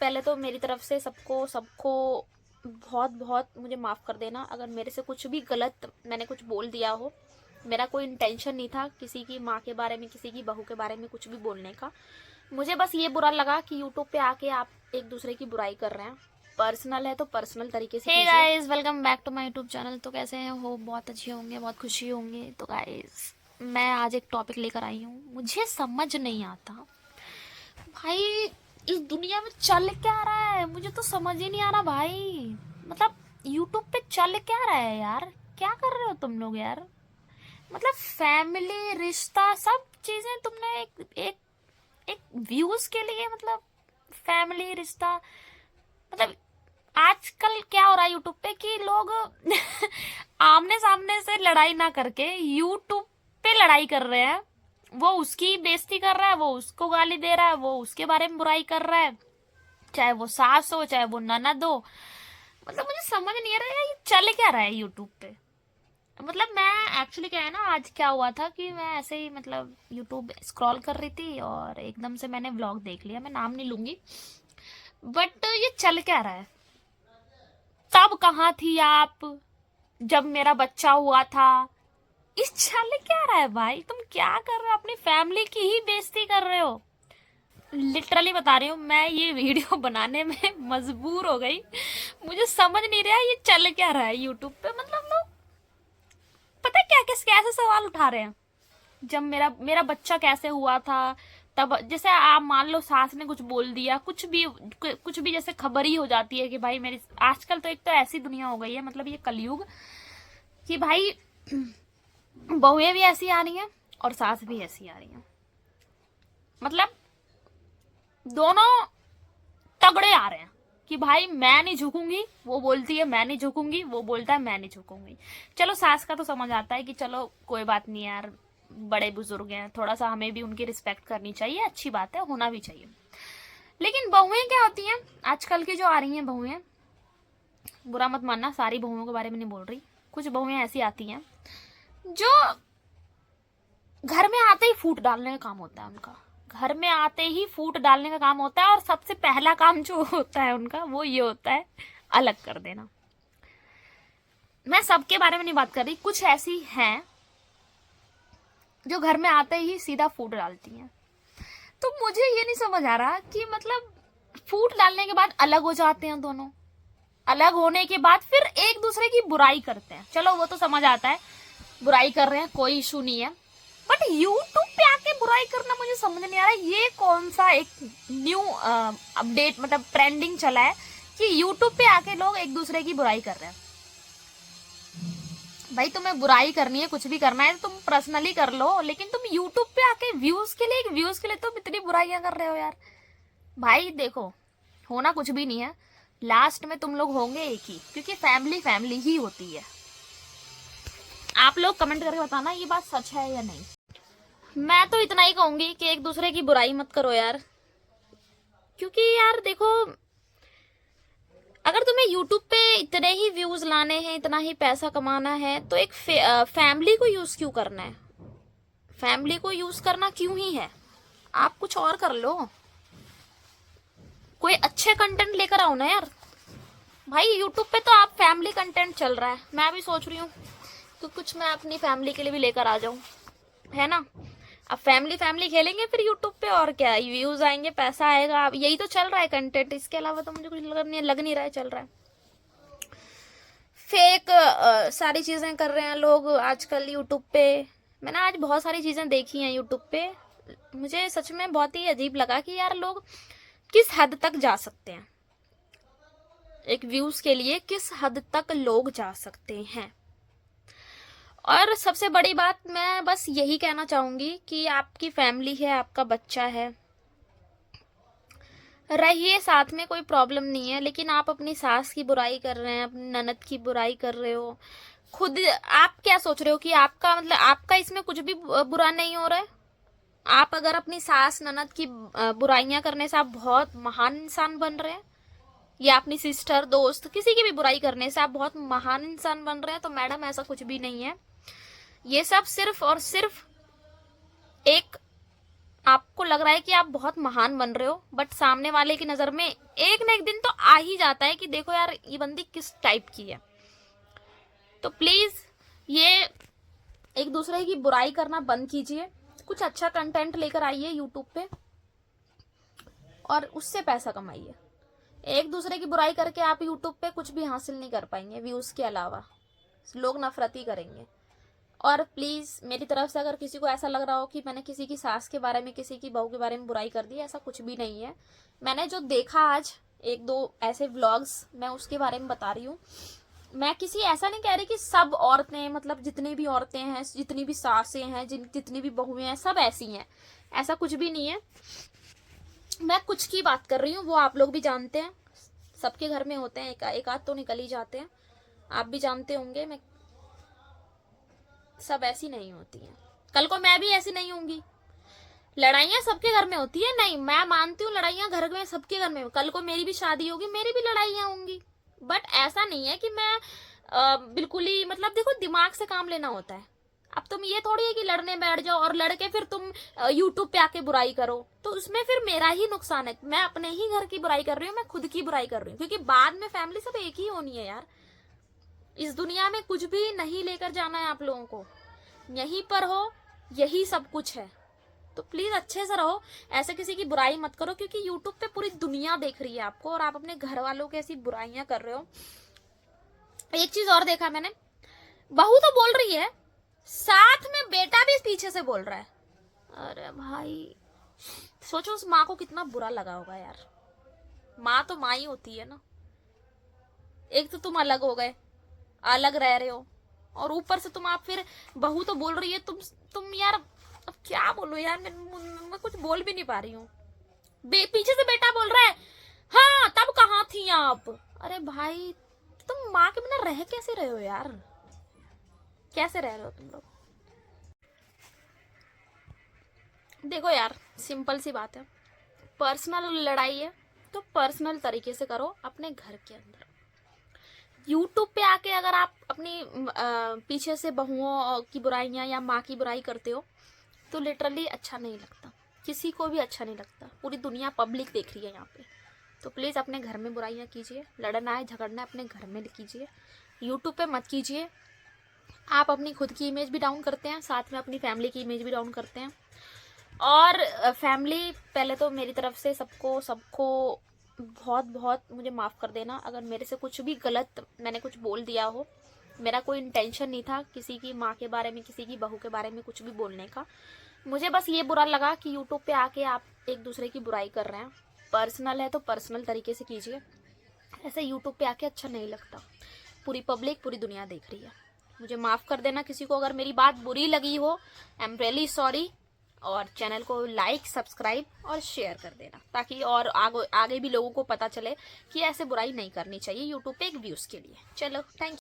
पहले तो मेरी तरफ से सबको सबको बहुत बहुत मुझे माफ़ कर देना अगर मेरे से कुछ भी गलत मैंने कुछ बोल दिया हो। मेरा कोई इंटेंशन नहीं था किसी की माँ के बारे में, किसी की बहू के बारे में कुछ भी बोलने का। मुझे बस ये बुरा लगा कि यूट्यूब पे आके आप एक दूसरे की बुराई कर रहे हैं। पर्सनल है तो पर्सनल तरीके से। Hey guys, welcome back to my YouTube channel. तो कैसे हैं? हो बहुत अच्छे होंगे, बहुत खुशी होंगे। तो गाइस, मैं आज एक टॉपिक लेकर आई हूँ। मुझे समझ नहीं आता भाई इस दुनिया में चल क्या रहा है। मुझे तो समझ ही नहीं आ रहा भाई। मतलब यूट्यूब पे चल क्या रहा है यार? क्या कर रहे हो तुम लोग यार? मतलब फैमिली, रिश्ता, सब चीजें तुमने एक एक व्यूज के लिए, मतलब फैमिली, रिश्ता, मतलब आजकल क्या हो रहा है यूट्यूब पे कि लोग आमने सामने से लड़ाई ना करके यूट्यूब पे लड़ाई कर रहे हैं। वो उसकी बेइज्जती कर रहा है, वो उसको गाली दे रहा है, वो उसके बारे में बुराई कर रहा है, चाहे वो सास हो चाहे वो ननद हो। मतलब मुझे समझ नहीं आ रहा है ये चल क्या रहा है यूट्यूब पे। मतलब मैं एक्चुअली क्या है ना, आज क्या हुआ था कि मैं ऐसे ही मतलब यूट्यूब स्क्रॉल कर रही थी और एकदम से मैंने व्लॉग देख लिया। मैं नाम नहीं लूंगी, बट ये चल क्या रहा है? तब कहाँ थी आप जब मेरा बच्चा हुआ था? इस चल क्या रहा है भाई? तुम क्या कर रहे हो? अपनी फैमिली की ही बेइज्जती कर रहे हो। लिटरली बता रही हूँ, मैं ये वीडियो बनाने में मजबूर हो गई। मुझे समझ नहीं रहा ये चल क्या रहा है यूट्यूब पे। मतलब लोग पता है क्या किस कैसे सवाल उठा रहे हैं। जब मेरा मेरा बच्चा कैसे हुआ था, तब जैसे आप मान लो सास ने कुछ बोल दिया, कुछ भी जैसे खबर ही हो जाती है कि भाई मेरी। आजकल तो एक तो ऐसी दुनिया हो गई है, मतलब ये कलयुग, कि भाई बहुएं भी ऐसी आ रही हैं और सास भी ऐसी आ रही हैं। मतलब दोनों तगड़े आ रहे हैं कि भाई मैं नहीं झुकूंगी, वो बोलती है मैं नहीं झुकूंगी, वो बोलता है मैं नहीं झुकूंगी। चलो सास का तो समझ आता है कि चलो कोई बात नहीं यार, बड़े बुजुर्ग हैं, थोड़ा सा हमें भी उनकी रिस्पेक्ट करनी चाहिए, अच्छी बात है, होना भी चाहिए। लेकिन बहुएं क्या होती हैं आजकल की जो आ रही हैं बहुएं, बुरा मत मानना, सारी बहुओं के बारे में नहीं बोल रही, कुछ बहुएं ऐसी आती हैं जो घर में आते ही फूट डालने का काम होता है उनका। घर में आते ही फूट डालने का काम होता है और सबसे पहला काम जो होता है उनका वो ये होता है, अलग कर देना। मैं सबके बारे में नहीं बात कर रही, कुछ ऐसी हैं जो घर में आते ही सीधा फूट डालती हैं। तो मुझे ये नहीं समझ आ रहा कि मतलब फूट डालने के बाद अलग हो जाते हैं दोनों, अलग होने के बाद फिर एक दूसरे की बुराई करते हैं। चलो वो तो समझ आता है, बुराई कर रहे हैं, कोई इशू नहीं है। बट यूट्यूब पे आके बुराई करना मुझे समझ नहीं आ रहा है। ये कौन सा एक न्यू अपडेट, मतलब ट्रेंडिंग चला है कि यूट्यूब पे आके लोग एक दूसरे की बुराई कर रहे हैं। भाई तुम्हें बुराई करनी है, कुछ भी करना है तो तुम पर्सनली कर लो, लेकिन तुम यूट्यूब पे आके व्यूज के लिए, व्यूज के लिए तुम इतनी बुराइयां कर रहे हो यार। भाई देखो, होना कुछ भी नहीं है, लास्ट में तुम लोग होंगे एक ही, क्योंकि फैमिली फैमिली ही होती है। आप लोग कमेंट करके बताना ये बात सच है या नहीं। मैं तो इतना ही कहूंगी कि एक दूसरे की बुराई मत करो यार, क्योंकि यार देखो, अगर तुम्हें यूट्यूब पे इतने ही व्यूज लाने हैं, इतना ही पैसा कमाना है, तो एक फैमिली को यूज क्यों करना है? फैमिली को यूज करना क्यों ही है? आप कुछ और कर लो, कोई अच्छे कंटेंट लेकर आओ ना यार। भाई यूट्यूब पे तो आप फैमिली कंटेंट चल रहा है, मैं भी सोच रही हूँ तो कुछ मैं अपनी फैमिली के लिए भी लेकर आ जाऊं, है ना। अब फैमिली फैमिली खेलेंगे फिर यूट्यूब पे, और क्या, व्यूज आएंगे, पैसा आएगा। अब यही तो चल रहा है कंटेंट, इसके अलावा तो मुझे कुछ लग नहीं रहा है चल रहा है। फेक सारी चीजें कर रहे हैं लोग आजकल यूट्यूब पे। मैंने आज बहुत सारी चीजें देखी हैं यूट्यूब पे, मुझे सच में बहुत ही अजीब लगा कि यार लोग किस हद तक जा सकते हैं, एक व्यूज के लिए किस हद तक लोग जा सकते हैं। और सबसे बड़ी बात मैं बस यही कहना चाहूंगी कि आपकी फैमिली है, आपका बच्चा है, रहिए साथ में, कोई प्रॉब्लम नहीं है। लेकिन आप अपनी सास की बुराई कर रहे हैं, अपनी ननद की बुराई कर रहे हो। खुद आप क्या सोच रहे हो कि आपका मतलब आपका इसमें कुछ भी बुरा नहीं हो रहा है? आप अगर अपनी सास ननद की बुराइयां करने से आप बहुत महान इंसान बन रहे हैं, या अपनी सिस्टर, दोस्त, किसी की भी बुराई करने से आप बहुत महान इंसान बन रहे हैं, तो मैडम ऐसा कुछ भी नहीं है। ये सब सिर्फ और सिर्फ एक आपको लग रहा है कि आप बहुत महान बन रहे हो, बट सामने वाले की नजर में एक ना एक दिन तो आ ही जाता है कि देखो यार ये बंदी किस टाइप की है। तो प्लीज ये एक दूसरे की बुराई करना बंद कीजिए, कुछ अच्छा कंटेंट लेकर आइए यूट्यूब पे और उससे पैसा कमाइए। एक दूसरे की बुराई करके आप यूट्यूब पे कुछ भी हासिल नहीं कर पाएंगे, व्यूज के अलावा लोग नफरत ही करेंगे। और प्लीज मेरी तरफ से अगर किसी को ऐसा लग रहा हो कि मैंने किसी की सास के बारे में, किसी की बहू के बारे में बुराई कर दी, ऐसा कुछ भी नहीं है। मैंने जो देखा आज एक दो ऐसे व्लॉग्स, मैं उसके बारे में बता रही हूँ। मैं किसी ऐसा नहीं कह रही कि सब औरतें, मतलब जितनी भी औरतें हैं, जितनी भी सासें हैं, जितनी भी बहुएं हैं, सब ऐसी हैं, ऐसा कुछ भी नहीं है। मैं कुछ की बात कर रही हूँ, वो आप लोग भी जानते हैं, सबके घर में होते हैं, एक आध तो निकल ही जाते हैं, आप भी जानते होंगे। मैं सब ऐसी नहीं होती हैं, कल को मैं भी ऐसी नहीं होंगी। लड़ाइयाँ सबके घर में होती है, नहीं मैं मानती हूँ लड़ाइयाँ घर में सबके घर में, कल को मेरी भी शादी होगी, मेरी भी लड़ाइयाँ होंगी। बट ऐसा नहीं है कि मैं बिल्कुल ही, मतलब देखो दिमाग से काम लेना होता है। अब तुम ये थोड़ी है कि लड़ने बैठ जाओ और लड़के फिर तुम यूट्यूब पे आके बुराई करो, तो उसमें फिर मेरा ही नुकसान है। मैं अपने ही घर की बुराई कर रही हूँ, मैं खुद की बुराई कर रही हूँ, क्योंकि बाद में फैमिली सब एक ही होनी है यार। इस दुनिया में कुछ भी नहीं लेकर जाना है आप लोगों को, यहीं पर हो, यही सब कुछ है। तो प्लीज अच्छे से रहो, ऐसे किसी की बुराई मत करो, क्योंकि यूट्यूब पे पूरी दुनिया देख रही है आपको और आप अपने घर वालों की ऐसी बुराइयां कर रहे हो। एक चीज और देखा मैंने, बहू तो बोल रही है, साथ में बेटा भी पीछे से बोल रहा है। अरे भाई सोचो उस माँ को कितना बुरा लगा होगा यार। माँ तो माँ ही होती है ना। एक तो तुम अलग हो गए, अलग रह रहे हो, और ऊपर से तुम आप फिर बहू तो बोल रही है, तुम यार अब क्या बोलो यार, मैं कुछ बोल भी नहीं पा रही हूँ। पीछे से बेटा बोल रहा है, हाँ तब कहाँ थी आप। अरे भाई तुम माँ के बिना रह कैसे रहे हो यार, कैसे रह रहे हो तुम लोग। देखो यार सिंपल सी बात है, पर्सनल लड़ाई है तो पर्सनल तरीके से करो अपने घर के अंदर। यूट्यूब पे आके अगर आप अपनी पीछे से बहुओं की बुराइयां या माँ की बुराई करते हो तो लिटरली अच्छा नहीं लगता, किसी को भी अच्छा नहीं लगता। पूरी दुनिया पब्लिक देख रही है यहाँ पे। तो प्लीज़ अपने घर में बुराइयां कीजिए, लड़ना है झगड़ना है अपने घर में कीजिए, यूट्यूब पे मत कीजिए। आप अपनी खुद की इमेज भी डाउन करते हैं, साथ में अपनी फैमिली की इमेज भी डाउन करते हैं। और फैमिली पहले तो मेरी तरफ से सबको बहुत बहुत मुझे माफ़ कर देना अगर मेरे से कुछ भी गलत मैंने कुछ बोल दिया हो। मेरा कोई इंटेंशन नहीं था किसी की माँ के बारे में, किसी की बहू के बारे में कुछ भी बोलने का। मुझे बस ये बुरा लगा कि यूट्यूब पे आके आप एक दूसरे की बुराई कर रहे हैं। पर्सनल है तो पर्सनल तरीके से कीजिए, ऐसे यूट्यूब पे आके अच्छा नहीं लगता। पूरी पब्लिक, पूरी दुनिया देख रही है। मुझे माफ़ कर देना किसी को अगर मेरी बात बुरी लगी हो, आई एम रियली सॉरी। और चैनल को लाइक, सब्सक्राइब और शेयर कर देना, ताकि और आगे भी लोगों को पता चले कि ऐसे बुराई नहीं करनी चाहिए यूट्यूब पे एक व्यूज़ के लिए। चलो थैंक यू।